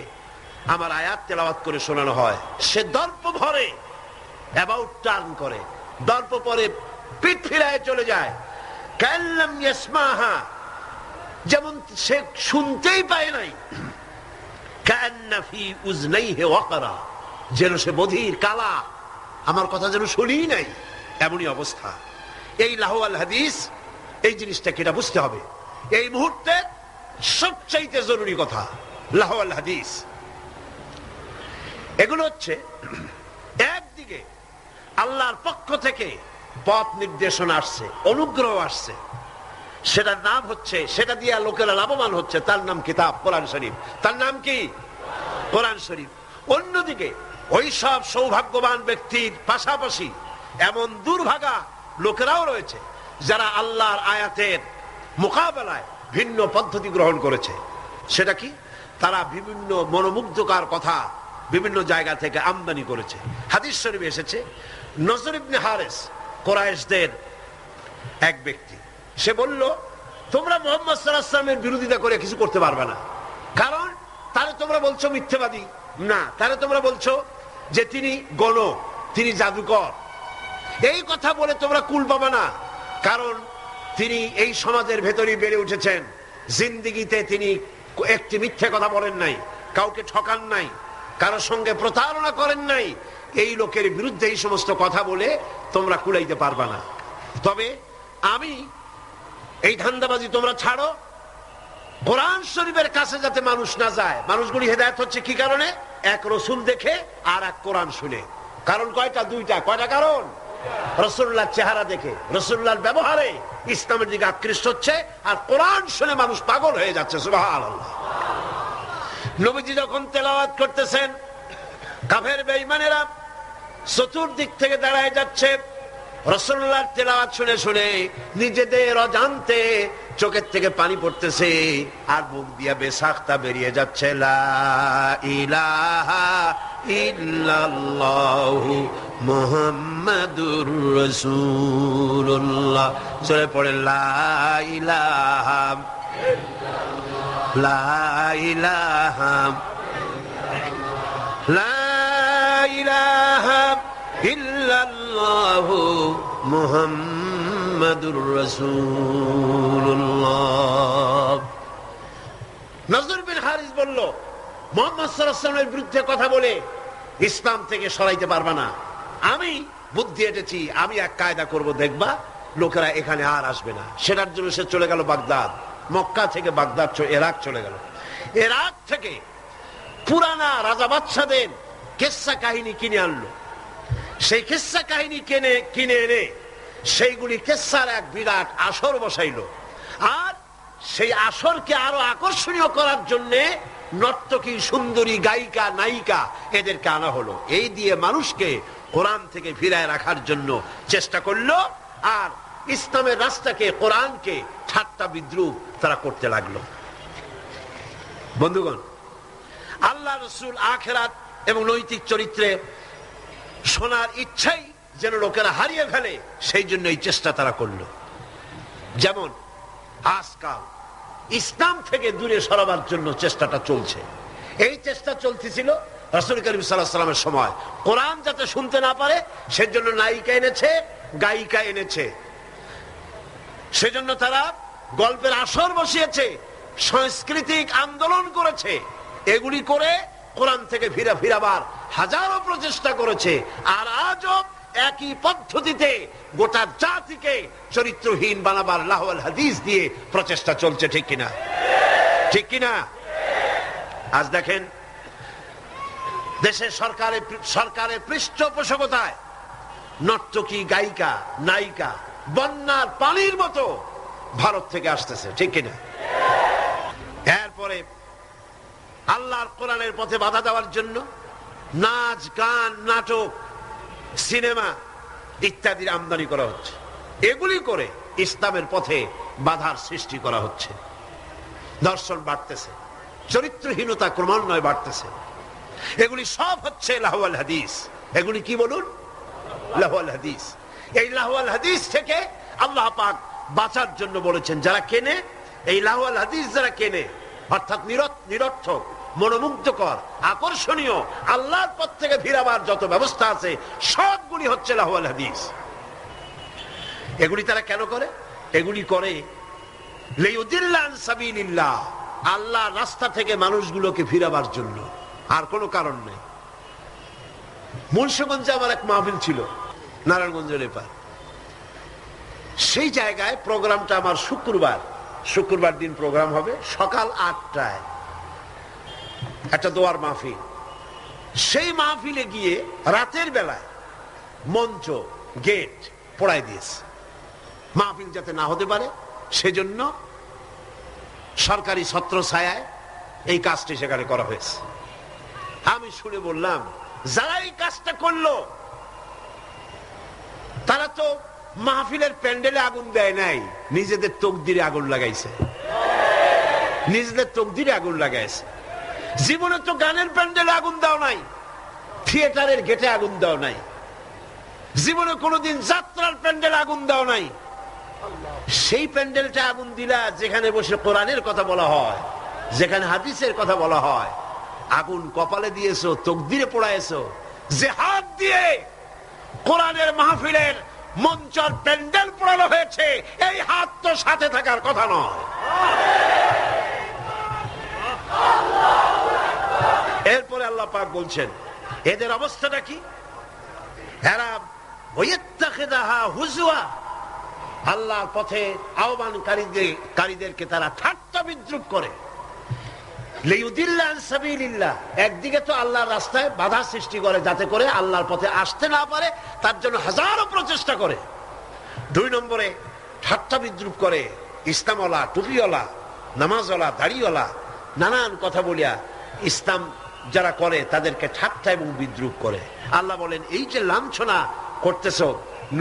আমার আয়াত তেলাওয়াত করে শোনানো হয়, সে দর্প ভরে অ্যাবাউট টার্ন করে, দর্প পরে পিঠ ফিরায় চলে যায়। কাল্লাম ইয়াসমাহা, যেমন সে শুনতেই পায় নাই। কান্না ফি উযনাইহি ওয়াকরা, যেন সে বধির কালা, আমার কথা যেন শুনিই নাই, এমনই অবস্থা। এই লাহওয়াল হাদিস, এই জিনিসটাকে এটা বুঝতে হবে। এই মুহূর্তে সবচাইতে জরুরি কথা লাহওয়াল হাদিস। এগুলো হচ্ছে একদিকে আল্লাহর পক্ষ থেকে পথ নির্দেশনা আসছে, অনুগ্রহ আসছে, সেটার নাম হচ্ছে, সেটা দিয়ে লোকেরা লাভবান হচ্ছে, তার নাম কিতাব কোরআন শরীফ। তার নাম কি? কোরআন শরীফ। অন্যদিকে ওই সব সৌভাগ্যবান ব্যক্তির পাশাপাশি এমন দুর্ভাগা লোকেরাও রয়েছে যারা আল্লাহর আয়াতের মোকাবেলায় ভিন্ন পদ্ধতি গ্রহণ করেছে। সেটা কি? তারা বিভিন্ন মনোমুগ্ধকর কথা বিভিন্ন জায়গা থেকে আমদানি করেছে। হাদিস শরীফে এসেছে, নজর ইবনে হারেস, কুরাইশদের এক ব্যক্তি, সে বলল, তোমরা মুহাম্মদ সাল্লাল্লাহু আলাইহি ওয়াসাল্লামের বিরোধিতা করে কিছু করতে পারবে না, কারণ তারে তোমরা বলছো মিথ্যাবাদী, না তারে তোমরা বলছো যে তিনি গণক, তিনি জাদুকর। এই কথা বলে তোমরা কুল পাবে না, কারণ তিনি এই সমাজের ভেতরেই বেড়ে উঠেছেন, জিন্দেগিতে তিনি একটি মিথ্যে কথা বলেন নাই, কাউকে ঠকান নাই, কারোর সঙ্গে প্রতারণা করেন নাই। এই লোকের বিরুদ্ধে এই সমস্ত কথা বলে তোমরা কুলাইতে পারবা না। তবে আমি এই ধান্দাবাজি তোমরা ছাড়ো, কোরআন শরীফের কাছে যাতে মানুষ না যায়। মানুষগুলি হেদায়েত হচ্ছে কি কারণে? এক রসুল দেখে আর এক কোরআন শুনে। কারণ কয়টা? দুইটা। কয়টা কারণ? রাসূলুল্লাহর চেহারা দেখে, রাসূলুল্লাহর ব্যবহারে ইসলামের দিকে আকৃষ্ট হচ্ছে, আর কোরআন শুনে মানুষ পাগল হয়ে যাচ্ছে। সুবহানাল্লাহ। নবীজি যখন তেলাওয়াত করতেছেন, কাফের বেঈমানেরা চতুর্দিক থেকে দাঁড়ায় যাচ্ছে। রাসূলুল্লাহর তেলাওয়াত শুনে শুনে নিজেদের অজান্তে চোখের থেকে পানি পড়তেছে, আর মুখ দিয়া বেসাখতা বেরিয়ে যাচ্ছে, লা ইলাহা ইল্লাল্লাহু মুহাম্মাদুর রাসূলুল্লাহ। সরে পড়ে লা ইলাহা লা ইলাহা লা ইলাহা ইল্লাল্লাহু মুহাম্মাদুর রাসূলুল্লাহ। নজর বিন হারিস বলল, মুহাম্মদ সাল্লাল্লাহু আলাইহি ওয়াসাল্লামের বিরুদ্ধে কথা বলে ইসলাম থেকে সরাইতে পারবা না। আমি বুদ্ধি এঁটেছি, আমি এক কায়দা করব, দেখবা লোকেরা এখানে আর আসবে না। সেটার জন্য সে চলে গেল বাগদাদ। মক্কা থেকে বাগদাদ ইরাক চলে গেল। ইরাক থেকে পুরানা রাজা বাদশাদের কিসসা কাহিনী কিনে আনলো। সেই কিসসা কাহিনী কিনে এনে সেইগুলি কিসসার এক বিরাট আসর বসাইলো, আর সেই আসরকে আরো আকর্ষণীয় করার জন্য নর্তকী, সুন্দরী, গায়িকা, নায়িকা এদেরকে আনা হলো। এই দিয়ে মানুষকে কোরআন থেকে ফিরায় রাখার জন্য চেষ্টা করলো, আর ইসলামের রাস্তাকে, কোরআনকে ঠাট্টা বিদ্রুপ তারা করতে লাগলো। বন্ধুগণ, আল্লাহ রাসূল আখিরাত এবং নৈতিক চরিত্রে শোনার ইচ্ছাই যেন লোকেরা হারিয়ে ফেলে, সেই জন্য এই চেষ্টা তারা করলো। যেমন আজকাল ইসলাম থেকে দূরে সরাবার জন্য চেষ্টাটা চলছে। এই চেষ্টা চলতেছিল রাসূল করিম সাল্লাল্লাহু আলাইহি ওয়াসাল্লামের সময়। কোরআন যাতে শুনতে না পারে সেজন্য নায়িকা এনেছে, গায়িকা এনেছে, সেজন্য তারা গল্পের আসর বসিয়েছে, সাংস্কৃতিক আন্দোলন করেছে। এগুলি করে কোরআন থেকে ফিরাবার হাজারো প্রচেষ্টা করেছে। আর আজও একই পদ্ধতিতে গোটা জাতিকে চরিত্রহীন বানাবার লাহওয়াল হাদিস দিয়ে প্রচেষ্টা চলছে। ঠিক কিনা? ঠিক কিনা? আজ দেখেন দেশের সরকারের পৃষ্ঠপোষকতায় নর্তকী, গায়িকা, নায়িকা বন্যার পানির মতো ভারত থেকে আসতেছে। ঠিক কিনা? এরপরে আল্লাহর কোরআনের পথে বাধা দেওয়ার জন্য নাচ, গান, নাটক, সিনেমা ইত্যাদির আমদানি করা হচ্ছে। এগুলি করে ইসলামের পথে বাধার সৃষ্টি করা হচ্ছে। দর্শন বাড়তেছে, চরিত্রহীনতা ক্রমান্বয়ে বাড়তেছে। এগুলি সব হচ্ছে লাহওয়াল হাদিস। এগুলি কি বলুন? লাহওয়াল হাদিস। এই লাহওয়াল হাদিস থেকে আল্লাহ পাক বাঁচার জন্য বলেছেন, যারা কেনে এই লাহওয়াল হাদিস, যারা কেনে অর্থাৎ নিরর্থক, মনোমুগ্ধকর, আকর্ষণীয় আল্লাহর পথ থেকে ফিরাবার যত ব্যবস্থা আছে সবগুলি হচ্ছে লাহওয়াল হাদিস। এগুলি তারা কেন করে? এগুলি করে লিইউদিল্লা আন সাবিলিল্লাহ, আল্লাহর রাস্তা থেকে মানুষগুলোকে ফিরাবার জন্য, আর কোনো কারণ নেই। মুন্সিগঞ্জে আমার এক মাহফিল ছিল, নারায়ণগঞ্জের এপার। সেই জায়গায় প্রোগ্রামটা আমার শুক্রবার দিন প্রোগ্রাম হবে সকাল 8টায়, একটা দোয়ার মাহফিল। সেই মাহফিলে গিয়ে রাতের বেলায় মঞ্চ, গেট পোড়ায় দিয়েছে। মাহফিল যাতে না হতে পারে সেজন্য সরকারি ছত্রছায়ায় এই কাজটি সেখানে করা হয়েছে। আমি শুনে বললাম, যারা এই কাজটা করলো তারা তো মাহফিলের প্যান্ডেলে আগুন দেয় নাই, নিজেদের তকদিরে আগুন লাগাইছে। নিজেদের তকদিরে আগুন লাগাইছে। জীবনে তো গানের প্যান্ডেলে আগুন দাও নাই, থিয়েটারের গেটে আগুন দাও নাই, জীবনে কোনোদিন যাত্রার প্যান্ডেলে আগুন দাও নাই। সেই প্যান্ডেলটা আগুন দিলা যেখানে বসে কোরআনের কথা বলা হয়, যেখানে হাদিসের কথা বলা হয়। আগুন কপালে দিয়েছো, তকদিরে পোড়াইছো। যে হাত দিয়ে কোরআনের মাহফিলের মঞ্চের প্যান্ডেল পোড়ানো হয়েছে, এই হাত তো সাথে থাকার কথা নয়। এরপরে আল্লাহ পাক বলছেন, এদের অবস্থাটা কি? এরা ওয়াত্তাখিদাহা হুজওয়া, আল্লাহর পথে আহ্বানকারীদেরকে তারা ঠাট্টা বিদ্রুপ করে। লিইউদিল্লা আন সাবিলিল্লাহ, একদিকে তো আল্লাহর রাস্তায় বাধা সৃষ্টি করে যাতে করে আল্লাহর পথে আসতে না পারে, তার জন্য হাজারো প্রচেষ্টা করে। 2 নম্বরে ঠাট্টা বিদ্রুপ করে ইসলামওয়ালা, টুপিওয়ালা, নামাজওয়ালা, দাড়িওয়ালা, নানান কথা বলিয়া ইসলাম যারা করে তাদেরকে ঠাট্টা এবং বিদ্রুপ করে। আল্লাহ বলেন, এই যে লাঞ্ছনা করতেছ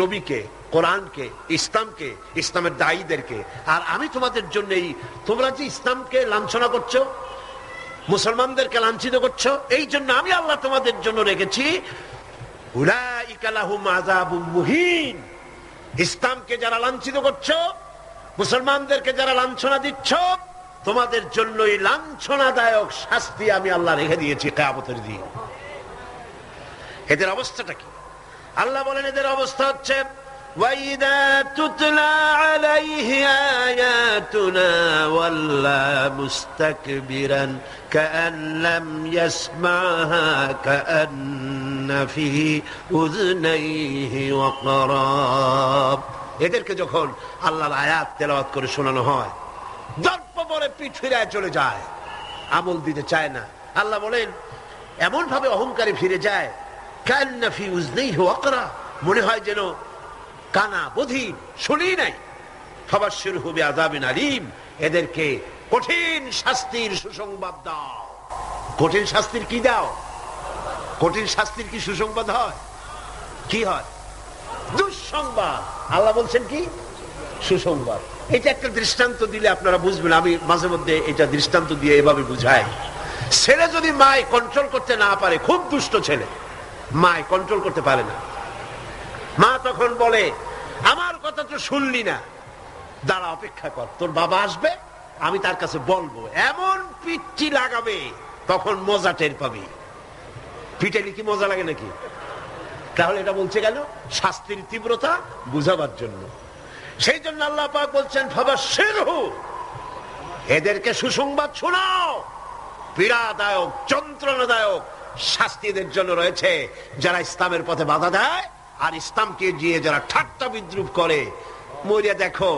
নবীকে, কোরআনকে, ইসলামকে, ইসলামের দায়ীদেরকে, আর আমি তোমাদের জন্য তোমরা যে ইসলামকে লাঞ্ছনা করছো, মুসলমানদেরকে লাঞ্ছিত করছো, এই জন্য আমি আল্লাহ তোমাদের জন্য রেখেছি উলাইকা লাহুম আযাবুম মুহিন। ইসলামকে যারা লাঞ্ছিত করছো, মুসলমানদেরকে যারা লাঞ্ছনা দিচ্ছ, তোমাদের জন্যই লাঞ্ছনাদায়ক শাস্তি আমি আল্লাহ রেখে দিয়েছি কিয়ামতের দিন। এদের অবস্থাটা কি? আল্লাহ বলেন, এদের অবস্থা হচ্ছে وَإِذَا تُتْلَى عَلَيْهِ آيَاتُنَا وَلَّى مُسْتَكْبِرًا كَأَنْ لَّمْ يَسْمَعْهَا كَأَنَّ فِي أُذُنَيْهِ وَقْرًا। এদেরকে যখন আল্লাহর আয়াত তেলাওয়াত করে শোনানো হয়, দর্প পরে পিঠ ফিরায় চলে যায়, আমল দিতে চায় না। আল্লাহ বলেন, এমন ভাবে অহংকারে ফিরে যায়, كَأَنَّ فِي أُذُنَيْهِ وَقْرًا, মনে হয় যেন কানা বধির, শুনি নাই। ফাবাশশিরহু বিআযাবিন আলীম, এদেরকে কঠিন শাস্তির সুসংবাদ দাও। কঠিন শাস্তির কি দাও? কঠিন শাস্তির কি সুসংবাদ হয়? কি হয়? দুঃসংবাদ। আল্লাহ বলছেন কি? সুসংবাদ। এটা একটা দৃষ্টান্ত দিলে আপনারা বুঝবেন। আমি মাঝে মধ্যে এটা দৃষ্টান্ত দিয়ে এভাবে বুঝাই। ছেলে যদি মায় কন্ট্রোল করতে না পারে, খুব দুষ্ট ছেলে, মায় কন্ট্রোল করতে পারে না, তখন বলে, আমার কথা তো শুনলি না, দাঁড়া অপেক্ষা কর, তোর বাবা আসবে, আমি তার কাছে বলবো। এমন পিঠটি লাগাবে তখন মজা টের পাবি। পিটাইলে কি মজা লাগে নাকি? তাহলে এটা বলছে কেন? শাস্তির তীব্রতা বুঝাবার জন্য। সেই জন্য আল্লাহ পাক বলছেন ফাবাশশিরহু, এদেরকে সুসংবাদ শোনাও, পীড়াদায়ক যন্ত্রণাদায়ক শাস্তিদের জন্য রয়েছে যারা ইসলামের পথে বাধা দেয় আর ইসলামকে দিয়ে যারা ঠাট্টা বিদ্রুপ করে। মরিয়া দেখো,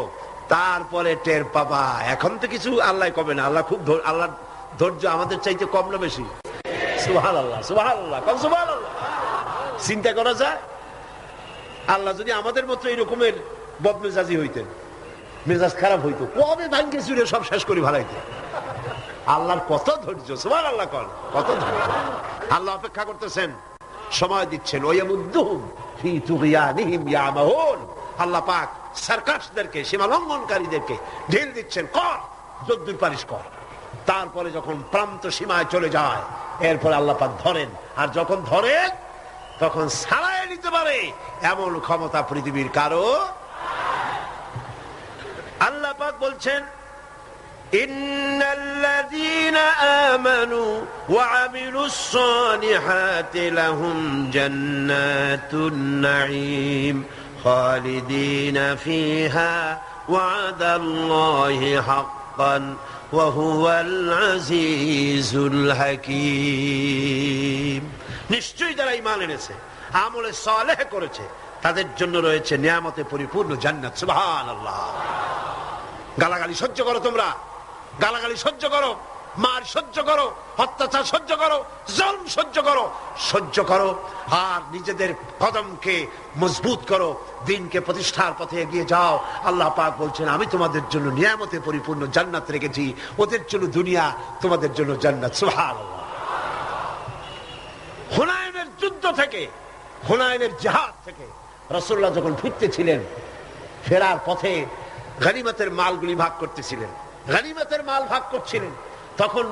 তারপরে টের পাবা। এখন তো কিছু আল্লাহ কবে না, আল্লাহ খুব, আল্লাহর ধৈর্য আমাদের চাইতে কম না বেশি? সুবহানাল্লাহ, সুবহানাল্লাহ, কম সুবহানাল্লাহ। চিন্তা করা যায়, আল্লাহ যদি আমাদের মতো এরকমের বদমেজাজি হইতেন, মেজাজ খারাপ হইতো, কবে ভাঙ্গে চুরে সব শেষ করে ভালাইতেন। আল্লাহর কত ধৈর্য, সুবহানাল্লাহ, কত ধৈর্য। আল্লাহ অপেক্ষা করতেছেন, সময় দিচ্ছেন। ওয়ায়ামুদ্দুহুম ফি তুগয়ানিহিম ইয়ামাহুন, আল্লাহ পাক সার্কাসদেরকে, সীমা লঙ্ঘনকারীদেরকে ঢিল দিচ্ছেন, কর যদ্দুর পারিস কর। তারপরে যখন প্রান্ত সীমায় চলে যায়, এরপর আল্লাহ পাক ধরেন, আর যখন ধরেন তখন ছাড়াই নিতে পারে এমন ক্ষমতা পৃথিবীর কারো। আল্লাহ পাক বলছেন, ইন্নাল্লাযীনা আমানু ওয়া আমিলুস সালিহাতি লাহুম জান্নাতুন নাঈম খালিদিনা ফিহা ওয়াদাল্লাহি হাক্কান ওয়া হুয়াল আজিজুল হাকীম। নিশ্চয়ই যারা ঈমান এনেছে, আমলে সালেহ করেছে, তাদের জন্য রয়েছে নিয়ামতে পরিপূর্ণ জান্নাত। সুবহানাল্লাহ। গালাগালি সহ্য করো, তোমরা গালাগালি সহ্য করো, মার সহ্য করো, অত্যাচার সহ্য করো, জুলম সহ্য করো, আর নিজেদের কদমকে মজবুত করো, দ্বীনকে প্রতিষ্ঠার পথে এগিয়ে যাও। আল্লাহ পাক বলছেন, আমি তোমাদের জন্য নিয়ামতে পরিপূর্ণ জান্নাত রেখেছি, ওদের জন্য দুনিয়া, তোমাদের জন্য জান্নাত। সুবহানাল্লাহ। হুনাইনের যুদ্ধ থেকে, হুনাইনের জিহাদ থেকে রাসূলুল্লাহ যখন ফিরতেছিলেন, ফেরার পথে গনিমতের মালগুলি ভাগ করতেছিলেন, গনিমতের মাল ভাগ করছিলেন, তখন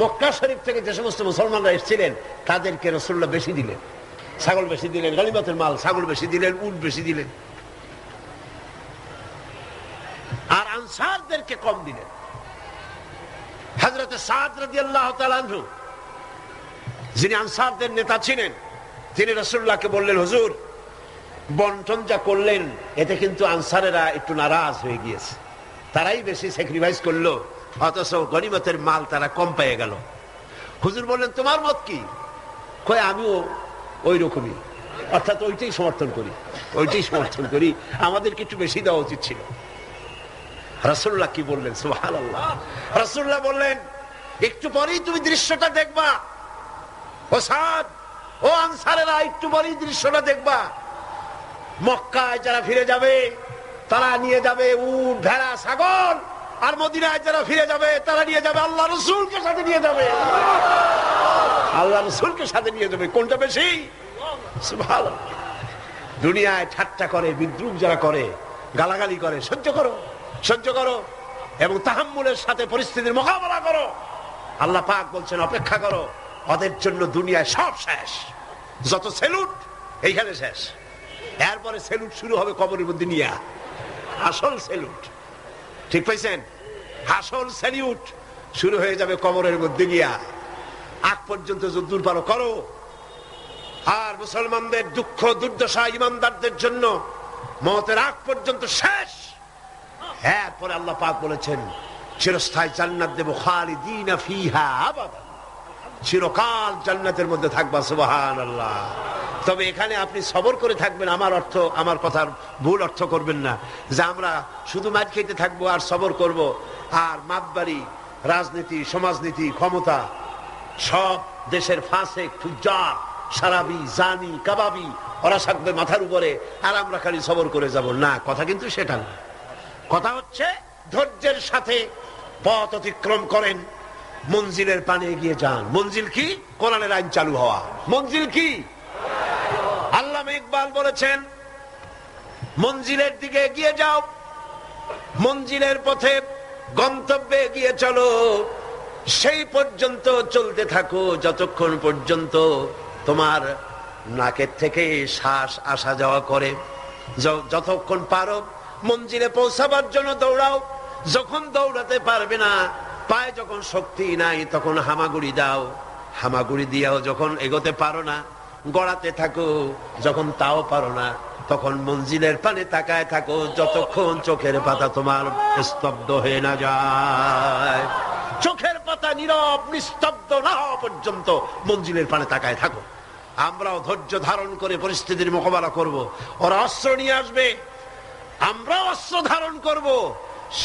মক্কা শরীফ থেকে যে সমস্ত মুসলমানরা এসেছিলেন তাদেরকে রাসূলুল্লাহ বেশি দিলেন, ছাগল বেশি দিলেন, গনিমতের মাল ছাগল বেশি দিলেন, উট বেশি দিলেন, আর আনসারদেরকে কম দিলেন। হযরত সাদ রাদিয়াল্লাহু তাআলা আনহু, যিনি আনসারদের নেতা ছিলেন, তিনি রাসূলুল্লাহকে বললেন, হুজুর, বন্টন যা করলেন এতে কিন্তু আনসারেরা একটু নারাজ হয়ে গিয়েছে, তারাই বেশি স্যাক্রিফাইস করলো, অথচ গনিমতের মাল তারা কম পেয়ে গেল। হুজুর বললেন, তোমার মত কি? কয়, আমিও ওই রকমই, অর্থাৎ ওইটাই সমর্থন করি, আমাদেরকে একটু বেশি দেওয়া উচিত ছিল। রাসূলুল্লাহ কি বললেন? সুবহানাল্লাহ। রাসূলুল্লাহ বললেন, একটু পরেই তুমি দৃশ্যটা দেখবা, ও সাদ, ও আনসারেরা, একটু পরেই দৃশ্যটা দেখবা। মক্কায় যারা ফিরে যাবে তারা নিয়ে যাবে উট, ভেড়া, ছাগল, আর মদিনায় যারা ফিরে যাবে তারা নিয়ে যাবে আল্লাহ রাসূলকে সাথে নিয়ে যাবে, আল্লাহ রাসূলকে সাথে নিয়ে যাবে। কোনটা বেশি? সুবহানাল্লাহ। দুনিয়ায় ঠাট্টা করে, বিদ্রুপ যারা করে, গালাগালি করে, সহ্য করো এবং তাহাম্মুলের সাথে পরিস্থিতির মোকাবেলা করো। আল্লাহ পাক বলছেন, অপেক্ষা করো, ওদের জন্য দুনিয়ায় সব শেষ, যত সেলুট এইখানে শেষ, এরপরে সেলুট শুরু হবে কবরের মধ্যে নিয়ে, আসল সেলুট, ঠিক পাইছেন? আসল সেলিউট শুরু হয়ে যাবে কবরের মধ্যে গিয়া। আগ পর্যন্ত যদ্দূর পারো করো। আর মুসলমানদের দুঃখ দুর্দশা ইমানদারদের জন্য মওতের আগ পর্যন্ত শেষ। এরপরে আল্লাহ পাক বলেছেন, চিরস্থায়ী জান্নাত দেব, খালিদিনা ফিহা আবাদা, চিরকাল জান্নাতের মধ্যে থাকবা। সুবহানাল্লাহ। তবে এখানে আপনি সবর করে থাকবেন, আমার কথার ভুল অর্থ করবেন না যে আমরা শুধু মার খেতে থাকবো আর সবর করব, আর মাতবাড়ি, রাজনীতি, সমাজনীতি, ক্ষমতা, সব দেশের ফাসেক, ফুজ্জার, সারাবি, জানি, কাবাবি, ওরা থাকবে মাথার উপরে, আর আমরা খালি সবর করে যাব না। কথা কিন্তু সেটা না। কথা হচ্ছে ধৈর্যের সাথে পথ অতিক্রম করেন, মঞ্জিলের পানে এগিয়ে যান। মঞ্জিল কি? কোরআনের আইন চালু হওয়া। মঞ্জিল কি? আল্লামা ইকবাল বলেছেন, মঞ্জিলের দিকে এগিয়ে যাও, মঞ্জিলের পথে গন্তব্যে এগিয়ে চলো, সেই পর্যন্ত চলতে থাকো যতক্ষণ পর্যন্ত তোমার নাকের থেকে শ্বাস আসা যাওয়া করে। যতক্ষণ পারো মঞ্জিলে পৌঁছাবার জন্য দৌড়াও। যখন দৌড়াতে পারবে না, পায়ে যখন শক্তি নাই, তখন হামাগুড়ি দাও। হামাগুড়ি দিয়াও যখন এগোতে পারো না, গড়াতে থাকো। যখন তাও পারো না, তখন মঞ্জিলের পানে তাকায় থাকো, যতক্ষণ চোখের পাতা তোমার স্তব্ধ হয়ে না যায়। চোখের পাতা নীরব নিস্তব্ধ না হওয়া পর্যন্ত মঞ্জিলের পানে তাকায় থাকো। আমরাও ধৈর্য ধারণ করে পরিস্থিতির মোকাবেলা করব। ওরা অস্ত্র নিয়ে আসবে, আমরাও অস্ত্র ধারণ করব।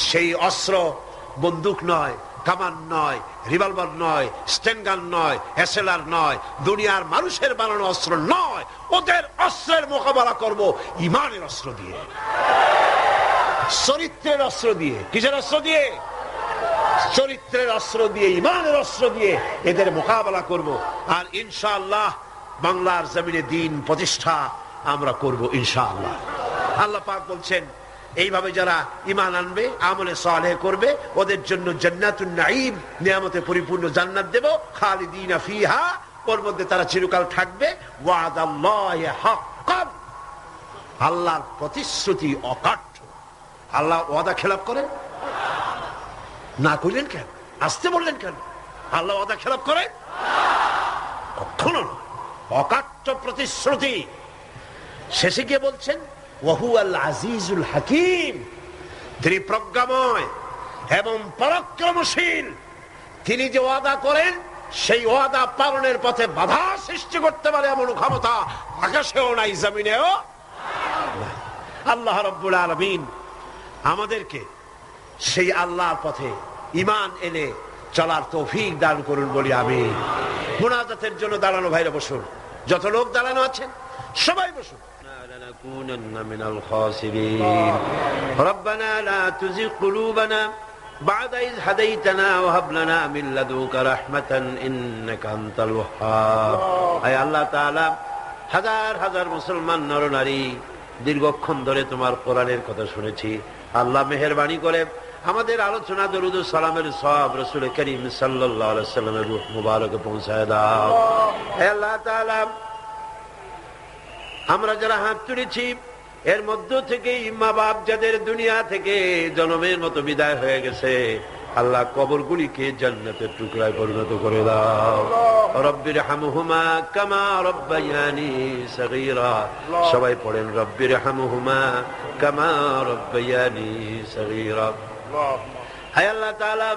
সেই অস্ত্র বন্দুক নয়, কামান নয়, রিভলভার নয়, স্টেনগান নয়, এসএলআর নয়, দুনিয়ার মানুষের বানানো অস্ত্র নয়। ওদের অস্ত্রের মোকাবেলা করব ঈমানের অস্ত্র দিয়ে, চরিত্রের অস্ত্র দিয়ে। কিসের অস্ত্র দিয়ে? চরিত্রের অস্ত্র দিয়ে, ঈমানের অস্ত্র দিয়ে এদের মোকাবেলা করব। আর ইনশাআল্লাহ বাংলার জমিনে দ্বীন প্রতিষ্ঠা আমরা করব ইনশাআল্লাহ। আল্লাহ পাক বলছেন, এইভাবে যারা ঈমান আনবে, আমলে সালেহ করবে, ওদের জন্য জান্নাতুন নাঈম, নিয়ামতে পরিপূর্ণ জান্নাত দেব। খালিদিনা ফিহা, ওর মধ্যে তারা চিরকাল থাকবে। ওয়াদাল্লাহি হাক্কান, আল্লাহর প্রতিশ্রুতি অকাট্য। আল্লাহ ওয়াদা খেলাপ করেন না? কইলেন কেন? আসতে বললেন কেন? আল্লাহ ওয়াদা খেলাপ করেন? কখনো না। অকাট্য প্রতিশ্রুতি। শেষে গিয়ে বলছেন ওয়াহুয়াল আজিজুল হাকিম, তিনি প্রজ্ঞাময় এবং পরাক্রমশীল। তিনি যে ওয়াদা করেন, সেই ওয়াদা পালনের পথে বাধা সৃষ্টি করতে পারে এমন ক্ষমতা আকাশেও নাই, জমিনেও নাই। আল্লাহ রাব্বুল আলামিন আমাদেরকে সেই আল্লাহর পথে ঈমান এনে চলার তৌফিক দান করুন বলি আমিন। মুনাজাতের জন্য দাঁড়ানো ভাইরা বসুন, যত লোক দাঁড়ানো আছেন সবাই বসুন। لنكونن من الخاسرين ربنا لا تزغ قلوبنا بعد إذ هديتنا وهب لنا من لدنك رحمة إنك أنت الوهاب। আয় আল্লাহ তাআলা, হাজার হাজার মুসলমান নরনারী দীর্ঘক্ষণ ধরে তোমার কোরআনের কথা শুনেছি। আল্লাহ মেহেরবানি করে আমাদের আলোচনা দরুদ ও সালামের সওয়াব রাসূল করিম সাল্লাল্লাহু আলাইহি ওয়াসাল্লামের রূহ মুবারকে পৌঁছায় দাও। হে আল্লাহ তাআলা, আমরা যারা হাত তুলেছি, এর মধ্য থেকে মা বাপ যাদের দুনিয়া থেকে জন্মের মতো বিদায় হয়ে গেছে, আল্লাহ কবরগুলিকে জান্নাতের টুকরায় পরিণত করে দাও। রব্বির হামহুমা কামা রব্বায়ানি সগীরা। সবাই পড়েন রব্বির হামহুমা কামা রব্বায়ানি সগীরা। হায় আল্লাহ তাআলা,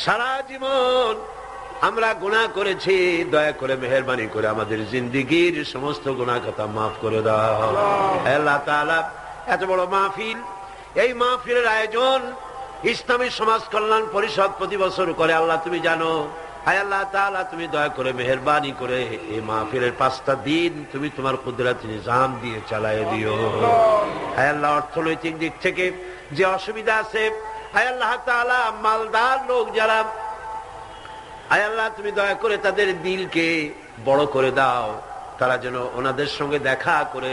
সারা জীবন আমরা গুনাহ করেছি, দয়া করে মেহেরবানি করে আমাদের জিন্দেগীর সমস্ত গুনাহ কথা মাফ করে দাও। হে আল্লাহ তাআলা, এত বড় মাহফিল, এই মাহফিলের আয়োজন ইসলামী সমাজ কল্যাণ পরিষদ প্রতি বছর করে। আল্লাহ তুমি জানো। হে আল্লাহ তাআলা, তুমি দয়া করে মেহেরবানি করে এই মাহফিলের 5টা দিন তুমি তোমার কুদরতি নিজাম দিয়ে চালায় দিও। হে আল্লাহ, অর্থনৈতিক দিক থেকে যে অসুবিধা আছে, হে আল্লাহ তাআলা, মালদার লোক যারা, আয় আল্লাহ তুমি দয়া করে তাদের দিলকে বড় করে দাও। তারা যেন ওনাদের সঙ্গে দেখা করে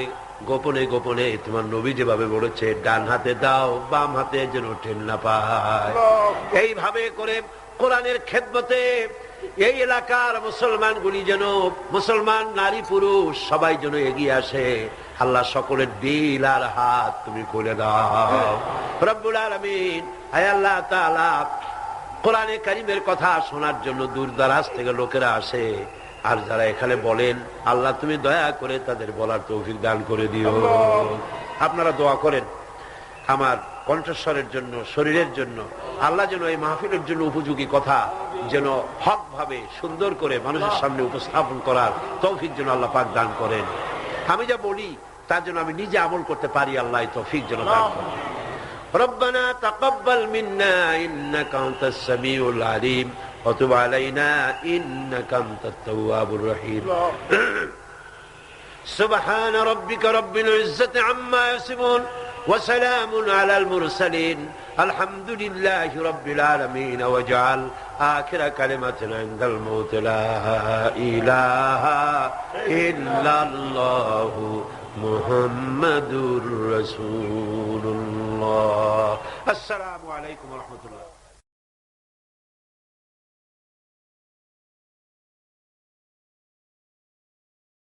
গোপনে গোপনে তোমার নবী যেভাবে বলেছে, ডান হাতে দাও বাম হাতে যেন ঠেল না পায়। এইভাবে করে কোরআনের খেদমতে এই এলাকার মুসলমানগুলি যেন, মুসলমান নারী পুরুষ সবাই যেন এগিয়ে আসে। আল্লাহ সকলের দিল আর হাত তুমি খুলে দাও রব্বুল আলামিন। আয় আল্লাহ তাআলা, কোরআনে কারীমের কথা শোনার জন্য দূর দারাজ থেকে লোকেরা আসে, আর যারা এখানে বলেন, আল্লাহ তুমি দয়া করে তাদের বলার তৌফিক দান করে দিও। আপনারা দোয়া করেন আমার কণ্ঠস্বরের জন্য, শরীরের জন্য। আল্লাহ যেন এই মাহফিলের জন্য উপযোগী কথা যেন হক ভাবে সুন্দর করে মানুষের সামনে উপস্থাপন করার তৌফিক যেন আল্লাহ পাক দান করেন। আমি যা বলি তার জন্য আমি নিজে আমল করতে পারি, আল্লাহ তৌফিক যেন দান করেন। ربنا تقبل منا إنك أنت السميع العليم وتب علينا إنك أنت التواب الرحيم سبحان ربك رب العزة عما يصفون وسلام على المرسلين الحمد لله رب العالمين واجعل آخر كلمة عند الموت لا إله إلا الله محمد رسول الله। السلام عليكم ورحمة الله।